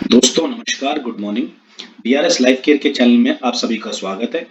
दोस्तों नमस्कार, good morning. DRS life care के चैनल में आप सभी का स्वागत है।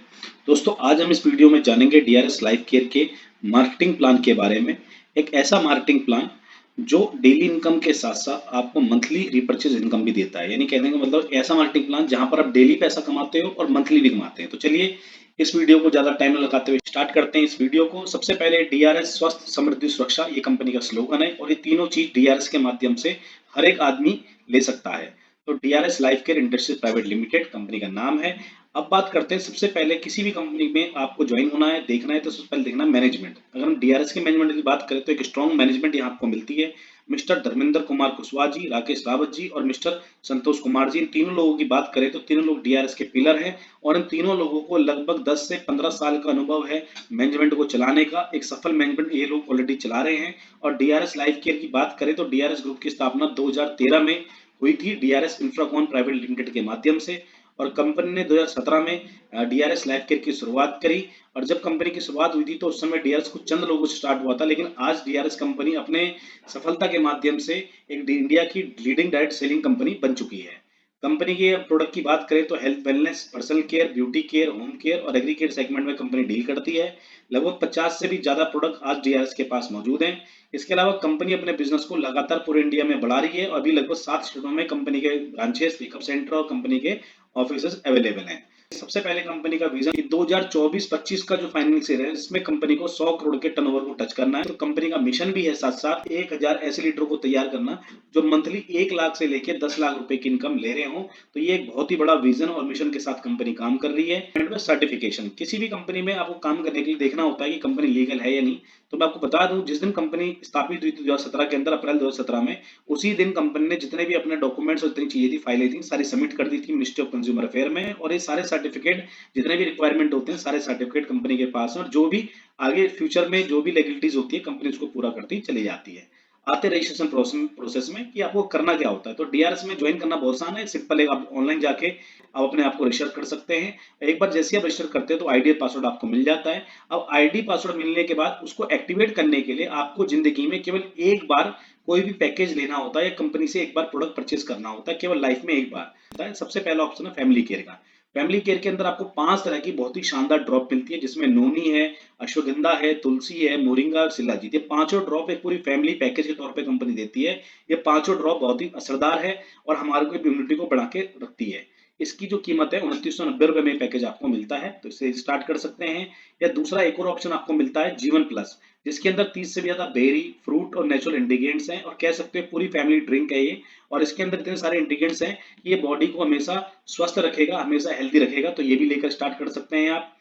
दोस्तों आज हम इस वीडियो में जानेंगे डीआरएस लाइफ केयर के मार्केटिंग प्लान के बारे में। एक ऐसा मार्केटिंग प्लान जो डेली इनकम के साथ-साथ आपको मंथली रीपर्चेज इनकम भी देता है। यानी कहने का मतलब ऐसा मार्केटिंग प्लान जहाँ पर आप डेली पैसा कमाते हो और मंथली भी कमाते हैं। तो चलिए इस वीडियो को ज़्यादा टाइम न लगाते हुए स्टार्ट करते हैं इस वीडियो को। सबसे पहले डीआरएस स्वस्थ, समृद्धि, सुरक्षा ये कंपनी का स्लोगन है और ये तीनों चीज़ डीआरएस के माध्यम से हर एक आदमी ले सकता है। तो DRS life care industries private limited company का नाम है। अब बात करते हैं सबसे पहले किसी भी कंपनी में आपको ज्वाइन होना है, देखना है तो सबसे पहले देखना मैनेजमेंट। अगर हम डीआरएस के मैनेजमेंट की बात करें तो एक स्ट्रॉन्ग मैनेजमेंट यहाँ आपको मिलती है। मिस्टर धर्मेंद्र कुमार कुशवाहा जी, राकेश रावत जी और मिस्टर संतोष कुमार जी, इन तीनों लोगों की बात करें तो तीनों लोग डीआरएस के पिलर हैं और इन तीनों लोगों को लगभग 10 से 15 साल का अनुभव है मैनेजमेंट को चलाने का। एक सफल मैनेजमेंट ये लोग ऑलरेडी चला रहे हैं। और डीआरएस लाइफ केयर की बात करें तो डीआरएस ग्रुप की स्थापना 2013 में हुई थी डीआरएस इंफ्राकॉन प्राइवेट लिमिटेड के माध्यम से। और कंपनी ने 2017 में डीआरएस लाइफ केयर की शुरुआत करी। और जब कंपनी की शुरुआत हुई थी तो उस समय डीआरएस कुछ चंद लोगों से स्टार्ट हुआ था, लेकिन आज डीआरएस कंपनी अपने सफलता के माध्यम से एक इंडिया की लीडिंग डायरेक्ट सेलिंग कंपनी बन चुकी है। कंपनी के प्रोडक्ट की बात करें तो health wellness, personal care, beauty care, home care और एग्री केयर सेगमेंट में कंपनी डील करती है। लगभग 50 से भी ज्यादा प्रोडक्ट आज डीआरएस के पास मौजूद हैं। इसके अलावा कंपनी अपने बिजनेस को लगातार पूरे इंडिया में बढ़ा रही है और अभी लगभग 7 स्टेटों में कंपनी के ब्रांचेस, पिकअप सेंटर और कंपनी के ऑफिसेज अवेलेबल हैं। सबसे पहले कंपनी का विजन 2024-25 का जो फाइनेंशियल है इसमें कंपनी को 100 करोड़ के टर्नओवर को टच करना है। तो कंपनी का मिशन भी है साथ साथ 1000 ऐसे लीडरों को तैयार करना जो मंथली 1 लाख से लेकर 10 लाख रुपए की इनकम ले रहे हों। तो ये एक बहुत ही बड़ा विजन और मिशन के साथ कंपनी काम कर रही है। सर्टिफिकेशन, किसी भी कंपनी में आपको काम करने के लिए देखना होता है कि कंपनी लीगल है या नहीं। तो मैं आपको बता दूं, जिस दिन कंपनी स्थापित हुई थी 2017 के अंदर, अप्रैल 2017 में, उसी दिन कंपनी ने जितने भी अपने डॉक्यूमेंट्स और जितनी चीजें थी, फाइलें थी, सारी सबमिट कर दी थी मिनिस्ट्री ऑफ कंज्यूमर अफेयर में। और ये सारे सर्टिफिकेट जितने भी रिक्वायरमेंट होते हैं सारे सर्टिफिकेट कंपनी के पास है और जो भी आगे फ्यूचर में जो भी लेगलिटीज होती है कंपनी उसको पूरा करती चली जाती है। आते रजिस्ट्रेशन प्रोसेस में कि आपको करना क्या होता है। तो डीआरएस में ज्वाइन करना बहुत आसान है, सिंपल है। आप ऑनलाइन जाके आप अपने आप को रजिस्टर कर सकते हैं। एक बार जैसे आप रजिस्टर करते हैं तो आईडी पासवर्ड आपको मिल जाता है। अब आईडी पासवर्ड मिलने के बाद उसको एक्टिवेट करने के लिए आपको जिंदगी में केवल एक बार कोई भी पैकेज लेना होता है या कंपनी से एक बार प्रोडक्ट परचेज करना होता है, केवल लाइफ में एक बार होता है। सबसे पहला ऑप्शन है फैमिली केयर का। फैमिली केयर के अंदर आपको 5 तरह की बहुत ही शानदार ड्रॉप मिलती है, जिसमें नोनी है, अश्वगंधा है, तुलसी है, मोरिंगा और शिलाजीत। ये पांचों ड्रॉप एक पूरी फैमिली पैकेज के तौर पे कंपनी देती है। ये पांचों ड्रॉप बहुत ही असरदार है और हमारे को इम्यूनिटी को बढ़ा के रखती है। इसकी जो कीमत है 2990 में पैकेज आपको मिलता है, तो इससे स्टार्ट कर सकते हैं। या दूसरा एक और ऑप्शन आपको मिलता है जीवन प्लस, जिसके अंदर 30 से भी ज्यादा बेरी, फ्रूट और नेचुरल इंग्रेडिएंट्स हैं और कह सकते हैं पूरी फैमिली ड्रिंक है ये। और इसके अंदर इतने सारे इंग्रेडिएंट्स हैं कि ये बॉडी को हमेशा स्वस्थ रखेगा, हमेशा हेल्दी रखेगा। तो ये भी लेकर स्टार्ट कर सकते हैं आप।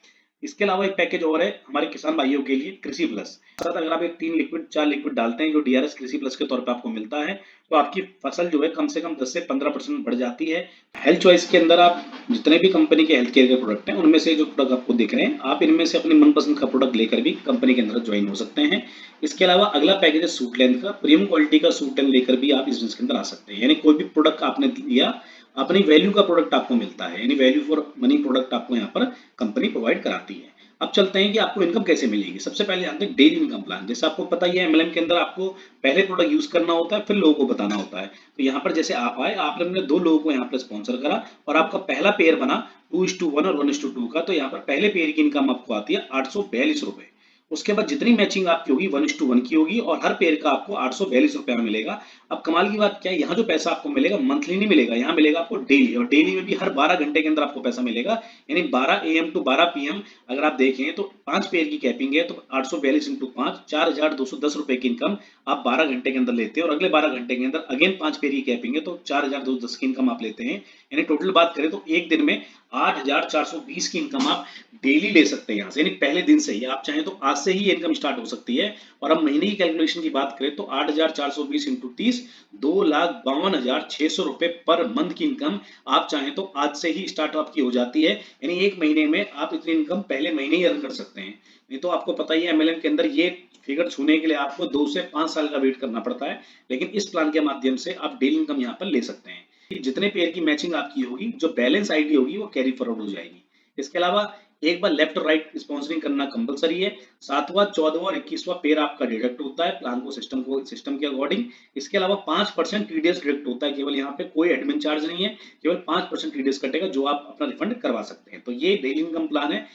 इसके अलावा एक पैकेज और है हमारे किसान भाइयों के लिए, कृषि प्लस। साथ अगर आप एक 3 लिक्विड 4 लिक्विड डालते हैं जो डीआरएस कृषि प्लस के तौर पे आपको मिलता है, तो आपकी फसल जो है कम से कम 10 से 15% बढ़ जाती है। हेल्थ चॉइस के अंदर आप जितने भी कंपनी के हेल्थ केयर के प्रोडक्ट हैं उनमें से जो प्रोडक्ट आपको दिख रहे हैं, आप इनमें से अपनी मनपसंद का प्रोडक्ट लेकर भी कंपनी के अंदर ज्वाइन हो सकते हैं। इसके अलावा अगला पैकेज है सूट लेंथ का। प्रीमियम क्वालिटी का सूट लेंथ लेकर भी आप इस बिजनेस के अंदर आ सकते हैं। यानी कोई भी प्रोडक्ट आपने लिया, अपनी वैल्यू का प्रोडक्ट आपको मिलता है, यानी वैल्यू फॉर मनी प्रोडक्ट आपको यहाँ पर कंपनी प्रोवाइड कराती है। अब चलते हैं कि आपको इनकम कैसे मिलेगी। सबसे पहले जानते हैं डेली इनकम प्लान। जैसे आपको पता ही है एमएलएम के अंदर आपको पहले प्रोडक्ट यूज करना होता है, फिर लोगों को बताना होता है। तो यहाँ पर जैसे आप आए, आपने 2 लोगों को यहाँ पर स्पॉन्सर करा और आपका पहला पेयर बना 2:1 और 1:2 का। तो यहाँ पर पहले पेयर की इनकम आपको आती है 842 रुपए। उसके बाद जितनी मैचिंग आपकी होगी 1:1 की होगी और हर पेयर का आपको 842 रुपए में मिलेगा। अब कमाल की बात क्या है, यहाँ जो पैसा आपको मिलेगा मंथली नहीं मिलेगा, यहाँ मिलेगा आपको डेली। और डेली में भी हर 12 घंटे के अंदर आपको पैसा मिलेगा। यानी 12 AM टू 12 PM अगर आप देखें तो 5 पेयर की कैपिंग है, तो 842 इंटू 5 4210 रुपए की इनकम आप 12 घंटे के अंदर लेते हैं। और अगले 12 घंटे के अंदर अगेन 5 पेयर की कैपिंग है, तो 4210 की इनकम आप लेते हैं। यानी टोटल बात करें तो एक दिन में 8420 की इनकम आप डेली ले सकते हैं यहाँ से। यानी पहले दिन से ही आप चाहें तो आज से ही इनकम स्टार्ट हो सकती है। और अब महीने की कैलकुलेशन की बात करें तो 8420 इंटू 30 2,52,600 रुपए पर मंथ की इनकम आप चाहें तो आज से ही स्टार्ट आपकी हो जाती है। यानी एक महीने में आप इतनी इनकम पहले महीने ही अर्न कर सकते हैं। नहीं तो आपको पता ही है एमएलएम के अंदर ये फिगर छूने के लिए आपको 2 से 5 साल का वेट करना पड़ता है, लेकिन इस प्लान के माध्यम से आप डेली इनकम यहाँ पर ले सकते हैं। जितने पेयर की मैचिंग आपकी होगी, जो बैलेंस आईडी होगी वो कैरी फॉरवर्ड हो जाएगी। इसके अलावा एक बार लेफ्ट और राइट स्पॉन्सरिंग करना कंपलसरी है। 7वां, 14वां और 21वां पेयर आपका डिडक्ट होता है प्लान को सिस्टम के अकॉर्डिंग। इसके अलावा 5% टीडीएस डिडक्ट होता है, केवल यहाँ पे कोई एडमिन चार्ज नहीं है, केवल 5% टीडीएस कटेगा जो आप अपना रिफंड करवा सकते हैं। तो ये डेली इनकम प्लान है।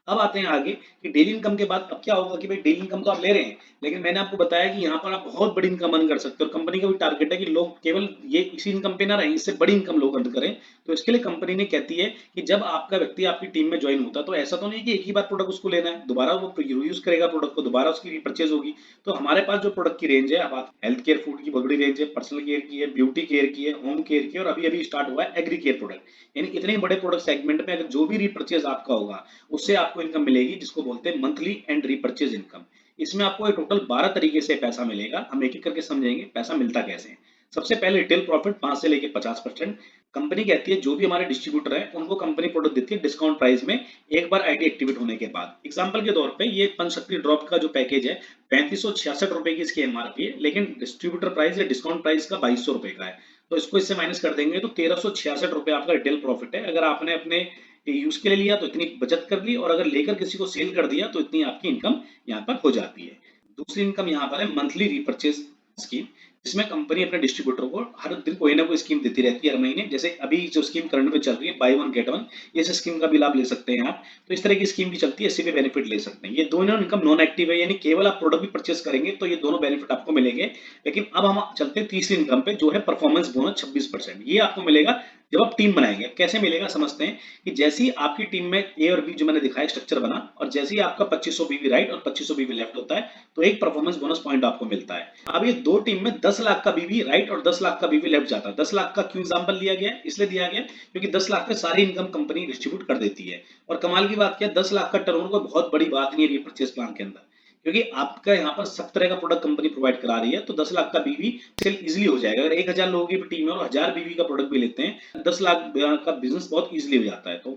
अब आते हैं आगे कि डेली इनकम के बाद अब क्या होगा कि भाई डेली इनकम तो आप ले रहे हैं, लेकिन मैंने आपको बताया कि यहाँ पर आप बहुत बड़ी इनकम अर्न कर सकते हो, और कंपनी का भी टारगेट है कि लोग केवल ये इसी इनकम पे ना रहें, इससे बड़ी इनकम लोग अर्न करें। तो इसके लिए कंपनी ने कहती है कि जब आपका व्यक्ति आपकी टीम में ज्वाइन होता है तो ऐसा तो नहीं कि एक ही बार प्रोडक्ट उसको लेना है, दोबारा वो यूज करेगा प्रोडक्ट को, दोबारा उसकी रिपर्चेज होगी। तो हमारे पास जो प्रोडक्ट की रेंज है, अब हेल्थ केयर फूड की बहुत बड़ी रेंज है, पर्सनल केयर की है, ब्यूटी केयर की है, होम केयर की है, और अभी अभी स्टार्ट हुआ है एग्री केयर प्रोडक्ट। यानी इतने बड़े प्रोडक्ट सेगमेंट में अगर जो भी रिपर्चेज आपका होगा उससे आपको इनकम मिलेगी, जिसको बोलते हैं मंथली एंड रीपर्चेज इनकम। इसमें आपको टोटल 12 तरीके से पैसा मिलेगा। हम एक एक करके समझेंगे पैसा मिलता कैसे है। सबसे पहले रिटेल प्रॉफिट 5 से लेके 50%। कंपनी कहती है जो भी हमारे डिस्ट्रीब्यूटर है उनको कंपनी प्रोडक्ट देती है डिस्काउंट प्राइस में, एक बार आईडी एक्टिवेट होने के बाद। एग्जांपल के तौर पे ये पंचशक्ति ड्रॉप का जो पैकेज है 3566 रुपए की इसकी एमआरपी है, लेकिन डिस्ट्रीब्यूटर प्राइस या डिस्काउंट प्राइस का 2200 रुपए का है। तो इसको इससे माइनस कर देंगे तो 1366 रुपए आपका रिटेल प्रॉफिट है। अगर आपने अपने यूज के लिए लिया तो इतनी बचत कर ली, और अगर लेकर किसी को सेल कर दिया तो इतनी आपकी इनकम यहाँ पर हो जाती है। दूसरी इनकम यहाँ पर है मंथली रिपर्चेज स्कीम, जिसमें कंपनी अपने डिस्ट्रीब्यूटर को हर दिन कोई ना कोई स्कीम देती रहती है हर महीने। जैसे अभी जो स्कीम करंट में चल रही है बाय वन गेट वन, इस स्कीम का भी लाभ ले सकते हैं आप। तो इस तरह की स्कीम भी चलती है, इससे भी बेनिफिट ले सकते हैं। ये दोनों इनकम नॉन एक्टिव है, यानी केवल आप प्रोडक्ट भी परचेस करेंगे तो ये दोनों बेनिफिट आपको मिलेंगे। लेकिन अब हम चलते हैं तीसरी इनकम पे, जो है परफॉर्मेंस बोनस 26%। ये आपको मिलेगा जब आप टीम बनाएंगे। अब कैसे मिलेगा समझते हैं कि जैसे ही आपकी टीम में ए और बी जो मैंने दिखाया स्ट्रक्चर बना, और जैसे ही आपका 2500 बीवी राइट और 2500 बीवी लेफ्ट होता है तो एक परफॉर्मेंस बोनस पॉइंट आपको मिलता है। अब ये दो टीम में 10 लाख का बीवी राइट और 10 लाख का बीवी लेफ्ट जाता है। 10 लाख का क्यों एग्जांपल लिया गया है? इसलिए दिया गया क्योंकि 10 लाख में सारी इनकम कंपनी डिस्ट्रीब्यूट कर देती है। और कमाल की बात क्या है, 10 लाख का टर्नओवर कोई बहुत बड़ी बात नहीं है रिपर्चेज प्लान के अंदर, क्योंकि आपका यहाँ पर सब तरह का प्रोडक्ट कंपनी प्रोवाइड करा रही है। तो 10 लाख का बीवी सेल इजीली हो जाएगा। अगर 1000 लोगों की टीम है और 1000 बीवी का प्रोडक्ट भी लेते हैं, 10 लाख का बिजनेस बहुत इजीली हो जाता है। तो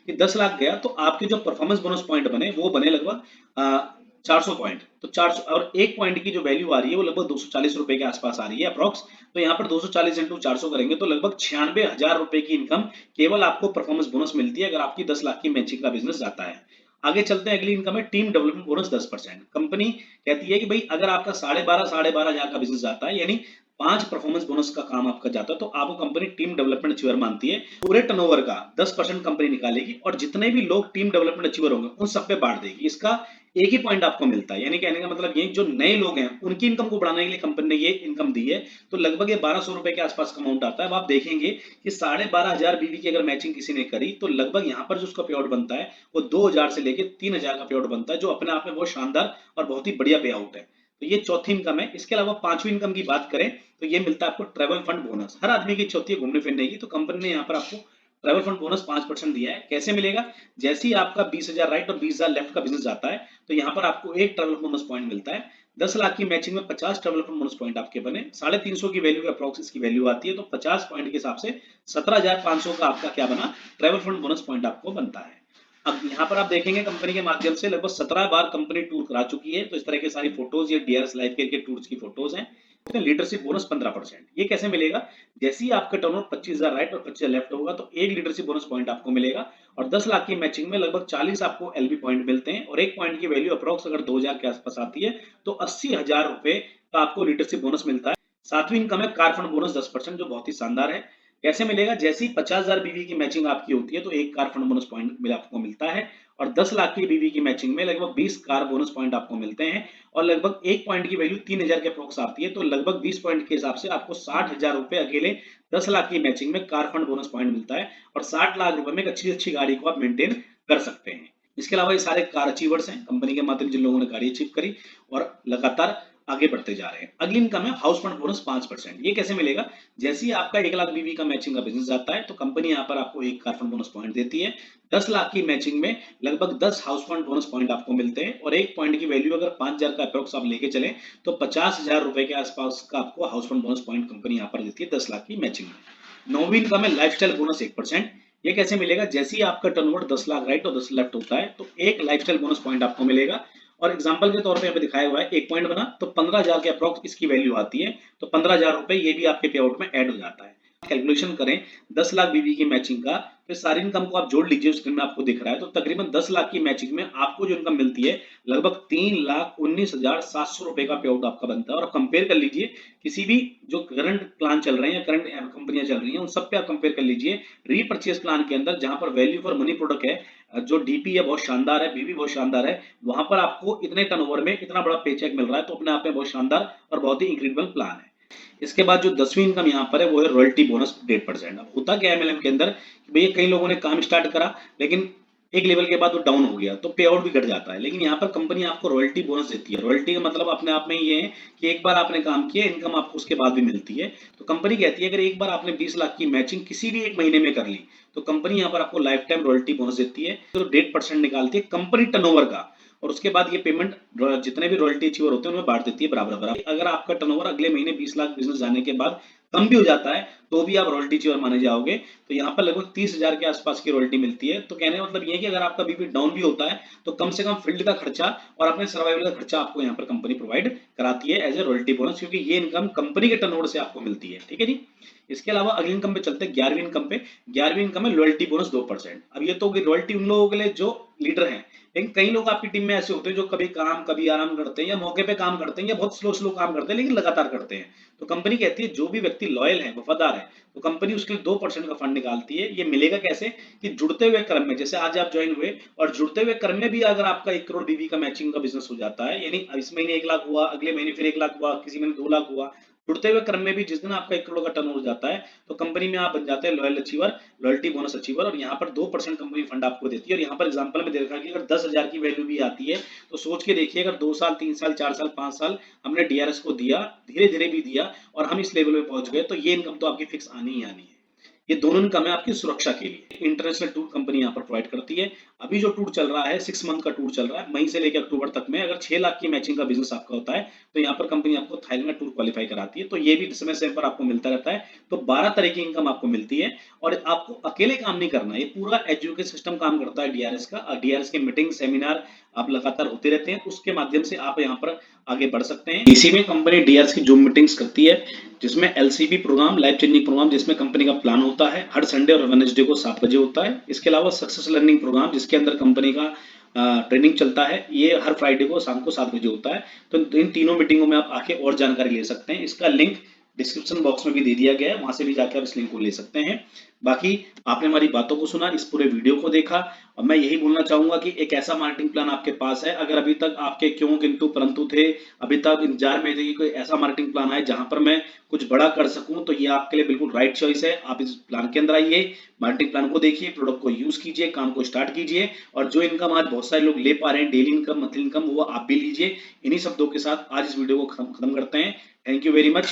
कि 10 लाख गया तो आपके जो परफॉर्मेंस बोनस पॉइंट बने वो बने लगभग 400 पॉइंट। तो 400 और एक पॉइंट की जो वैल्यू आ रही है वो लगभग 240 रुपए के आसपास आ रही है अप्रॉक्स। तो यहाँ पर 240 इंटू 400 करेंगे तो लगभग 96,000 रुपए की इनकम केवल आपको परफॉर्मेंस बोनस मिलती है अगर आपकी 10 लाख की मैचिंग का बिजनेस जाता है। आगे चलते हैं, अगली इनकम है टीम डेवलपमेंट बोनस 10%। कंपनी कहती है कि भाई अगर आपका 12,500 का बिजनेस जाता है, यानी 5 परफॉर्मेंस बोनस का काम आपका जाता है, तो आपको कंपनी टीम डेवलपमेंट अचीवर मानती है। पूरे टर्नओवर का 10% कंपनी निकालेगी और जितने भी लोग टीम डेवलपमेंट अचीवर होंगे उन सब पे बांट देगी। इसका एक ही पॉइंट आपको मिलता है, यानी कहने का मतलब ये जो नए लोग हैं उनकी इनकम को बढ़ाने के लिए कंपनी ने ये इनकम दी है। तो लगभग ये 1200 रुपए के आसपास का अमाउंट आता है। अब आप देखेंगे कि 12,500 बीवी की अगर मैचिंग किसी ने करी तो लगभग यहाँ पर जो उसका पे आउट बनता है वो 2000 से लेके 3000 का पे आउट बनता है, जो अपने आप में बहुत शानदार और बहुत ही बढ़िया पे आउट है। तो ये चौथी इनकम है। इसके अलावा पांचवी इनकम की बात करें तो ये मिलता है आपको ट्रैवल फंड बोनस। हर आदमी की इच्छा होती है घूमने फिरने की, तो कंपनी ने यहाँ पर आपको ट्रैवल फंड बोनस 5% दिया है। कैसे मिलेगा? जैसे ही आपका 20,000 राइट और 20,000 लेफ्ट का बिजनेस जाता है तो यहाँ पर आपको एक ट्रैवल बोनस पॉइंट मिलता है। 10 लाख की मैचिंग में 50 ट्रैवल फंड बोनस पॉइंट आपके बने, 350 की वैल्यू अप्रॉक्स इसकी वैल्यू आती है, तो 50 पॉइंट के हिसाब से 17,500 का आपका क्या बना, ट्रैवल फंड बोनस पॉइंट आपको बनता है। अब यहाँ पर आप देखेंगे कंपनी के माध्यम से लगभग 17 बार कंपनी टूर करा चुकी है। तो इस तरह के सारी फोटोज ये डीआरएस लाइफ केयर के टूर्स की फोटोज हैं। Leadership bonus 15%। ये कैसे मिलेगा? जैसे ही आपका टर्नओवर 25,000 राइट और 25,000 लेफ्ट होगा तो एक लीडरशिप बोनस पॉइंट आपको मिलेगा, और 10 लाख की मैचिंग में लगभग 40 आपको एलबी पॉइंट मिलते हैं, और एक पॉइंट की वैल्यू अप्रॉक्स अगर 2000 के आसपास आती है तो 80,000 रुपए का आपको लीडरशिप बोनस मिलता है। सातवीं इनकम है कार फंड बोनस 10%, जो बहुत ही शानदार है। कैसे मिलेगा? जैसे ही 50,000 बीवी की मैचिंग आपकी होती है तो एक कार फंड बोनस पॉइंट मिला आपको मिलता है, और 10 लाख की बीवी की मैचिंग में लगभग 20 कार बोनस पॉइंट आपको मिलते हैं, और लगभग एक पॉइंट की वैल्यू 3000 के अप्रोक्स आती है। तो लगभग 20 पॉइंट के हिसाब से आपको 60,000 रुपए अकेले 10 लाख की मैचिंग में कार फंड बोनस पॉइंट मिलता है, और 60 लाख रुपए में एक अच्छी अच्छी गाड़ी को आप मेंटेन कर सकते हैं। इसके अलावा ये सारे कार अचीवर्स हैं कंपनी के माध्यम जिन लोगों ने गाड़ी अचीव करी और लगातार आगे बढ़ते जा रहे हैं। अगली इनकम है हाउस फंड बोनस 5%। ये कैसे मिलेगा? जैसे ही आपका 1 लाख बीवी का मैचिंग का बिजनेस जाता है तो कंपनी यहाँ पर आपको एक कार फंड बोनस पॉइंट देती है। 10 लाख की मैचिंग में लगभग 10 हाउस फंड बोनस पॉइंट आपको मिलते हैं, और एक पॉइंट की वैल्यू अगर 5,000 का अप्रोक्स आप लेके चले तो 50,000 रुपए के आसपास का आपको house fund bonus point company यहाँ पर देती है 10 लाख की मैचिंग में। नौवीं इनकम है लाइफस्टाइल बोनस 1%। ये कैसे मिलेगा? जैसे ही आपका टर्नओवर 10 लाख राइट और 10 लेफ्ट होता है तो एक लाइफस्टाइल बोनस पॉइंट आपको मिलेगा, और एग्जांपल के तौर पे यहाँ पे दिखाया हुआ है एक पॉइंट बना तो 15,000 के अप्रोक्स इसकी वैल्यू आती है, तो 15,000 रुपए ये भी आपके पे आउट में ऐड हो जाता है। कैलकुलेशन करें 10 लाख बीवी की मैचिंग का, फिर सारी इनकम को आप जोड़ लीजिए, स्क्रीन में आपको दिख रहा है, तो तकरीबन 10 लाख की मैचिंग में आपको जो इनकम मिलती है लगभग 3,19,700 रुपए का पे आउट आपका बनता है। और आप कंपेयर कर लीजिए किसी भी जो करंट प्लान चल रहे हैं या करंट कंपनियां चल रही हैं, उन सब पे आप कंपेयर कर लीजिए रीपर्चेज प्लान के अंदर, जहां पर वैल्यू फॉर मनी प्रोडक्ट है, जो डीपी है बहुत शानदार है, बीबी बहुत शानदार है, वहां पर आपको इतने टर्नओवर में इतना बड़ा पेचेक मिल रहा है, तो अपने आप में बहुत शानदार और बहुत ही इंक्रेडिबल प्लान है। इसके बाद जो 10वीं इनकम यहाँ पर है वो है रॉयल्टी बोनस 1.5%। अब होता क्या है एमएलएम के अंदर कि भैया कई लोगों ने काम स्टार्ट करा, लेकिन एक लेवल के बाद वो डाउन हो गया तो पे आउट भी घट जाता है, लेकिन यहाँ पर कंपनी आपको रॉयल्टी बोनस देती है। रॉयल्टी का मतलब अपने आप में ये है कि एक बार आपने काम किया, इनकम आपको उसके बाद भी मिलती है। तो कंपनी कहती है अगर एक बार आपने 20 लाख की मैचिंग किसी भी एक महीने में कर ली, तो कंपनी यहाँ पर आपको लाइफ टाइम रॉयल्टी बोनस देती है, तो 1.5% निकालती है कंपनी टर्नओवर का, और उसके बाद ये पेमेंट जितने भी रॉयल्टी अचीवर होते हैं उनमें बांट देती है बराबर बराबर। अगर आपका टर्नओवर अगले महीने 20 लाख बिजनेस जाने के बाद कम भी हो जाता है, तो भी आप रॉयल्टी अचीवर माने जाओगे। तो यहाँ पर लगभग 30,000 के आसपास की रॉयल्टी मिलती है। तो कहने का मतलब ये है कि अगर आपका बीपी डाउन भी होता है, तो कम से कम फील्ड का खर्चा और अपने सर्वाइवल का खर्चा आपको यहाँ पर कंपनी प्रोवाइड कराती है एज ए रॉयल्टी बोनस, क्योंकि ये इनकम कंपनी के टर्नओवर से आपको मिलती है। ठीक है जी। इसके अलावा अगली इनकम पे चलते हैं 11वीं इनकम पे। 11वीं इनकम है लॉयल्टी बोनस 2%। अब ये तो रॉयल्टी उन लोगों के लिए जो लीडर हैं, लेकिन कई लोग आपकी टीम में ऐसे होते हैं जो कभी काम कभी आराम करते हैं, या मौके पे काम करते हैं, या बहुत स्लो स्लो काम करते हैं लेकिन लगातार करते हैं। तो कंपनी कहती है जो भी व्यक्ति लॉयल है, वफादार है, तो कंपनी उसके लिए 2% का फंड निकालती है। ये मिलेगा कैसे कि जुड़ते हुए क्रम में, जैसे आज आप ज्वाइन हुए और जुड़ते हुए क्रम में भी अगर आपका 1 करोड़ बीवी का मैचिंग का बिजनेस हो जाता है, यानी इस महीने 1 लाख हुआ, अगले महीने फिर 1 लाख हुआ, किसी महीने 2 लाख हुआ, जुड़ते हुए क्रम में भी जिस दिन आपका 1 करोड़ का टर्न हो जाता है, तो कंपनी में आप बन जाते हैं loyal achiever, loyalty bonus achiever, और यहाँ पर 2% कंपनी फंड आपको देती है। और यहाँ पर एग्जांपल में देखा कि अगर 10,000 की वैल्यू भी आती है, तो सोच के देखिए अगर 2 साल 3 साल 4 साल 5 साल हमने डीआरएस को दिया, धीरे धीरे भी दिया, और हम इस लेवल पे पहुंच गए, तो ये इनकम तो आपकी फिक्स आनी ही आनी है। ये दोनों इनकम है आपकी सुरक्षा के लिए। इंटरनेशनल टूर कंपनी यहाँ पर प्रोवाइड करती है। अभी जो टूर चल रहा है 6 मंथ का टूर चल रहा है, मई से लेकर अक्टूबर तक में, अगर 6 लाख की मैचिंग का बिजनेस आपका होता है, तो यहाँ पर कंपनी आपको थाईलैंड में टूर क्वालिफाई कराती है। तो ये भी समय समय पर आपको मिलता रहता है। तो 12 तरह की इनकम आपको मिलती है, और आपको अकेले काम नहीं करना, ये पूरा एजुकेशन सिस्टम काम करता है डीआरएस का। डीआरएस के मीटिंग सेमिनार आप लगातार होते रहते हैं, उसके माध्यम से आप यहाँ पर आगे बढ़ सकते हैं। इसी में कंपनी डीआरएस की जूम मीटिंग्स करती है, जिसमें LCB programme, life changing programme, जिसमें कंपनी का प्लान होता है, हर संडे और वेडनेसडे को 7 बजे होता है। इसके अलावा सक्सेस लर्निंग प्रोग्राम, जिसके अंदर कंपनी का ट्रेनिंग चलता है, ये हर फ्राइडे को शाम को 7 बजे होता है। तो इन तीनों मीटिंगों में आप आके और जानकारी ले सकते हैं। इसका लिंक डिस्क्रिप्शन बॉक्स में भी दे दिया गया है, वहां से भी जाकर इस लिंक को ले सकते हैं। बाकी आपने हमारी बातों को सुना, इस पूरे वीडियो को देखा, और मैं यही बोलना चाहूंगा कि एक ऐसा मार्केटिंग प्लान आपके पास है, अगर अभी तक आपके क्यों किंतु परंतु थे, अभी तक इंतजार में थे कि कोई ऐसा मार्केटिंग प्लान आए जहां पर मैं कुछ बड़ा कर सकूं, तो ये आपके लिए बिल्कुल राइट चॉइस है। आप इस प्लान के अंदर आइए, मार्केटिंग प्लान को देखिए, प्रोडक्ट को यूज कीजिए, काम को स्टार्ट कीजिए, और जो इनकम आज बहुत सारे लोग ले पा रहे हैं, डेली इनकम, मंथली इनकम, वो आप भी लीजिए। इन्हीं शब्दों के साथ आज इस वीडियो को खत्म करते हैं। Thank you very much.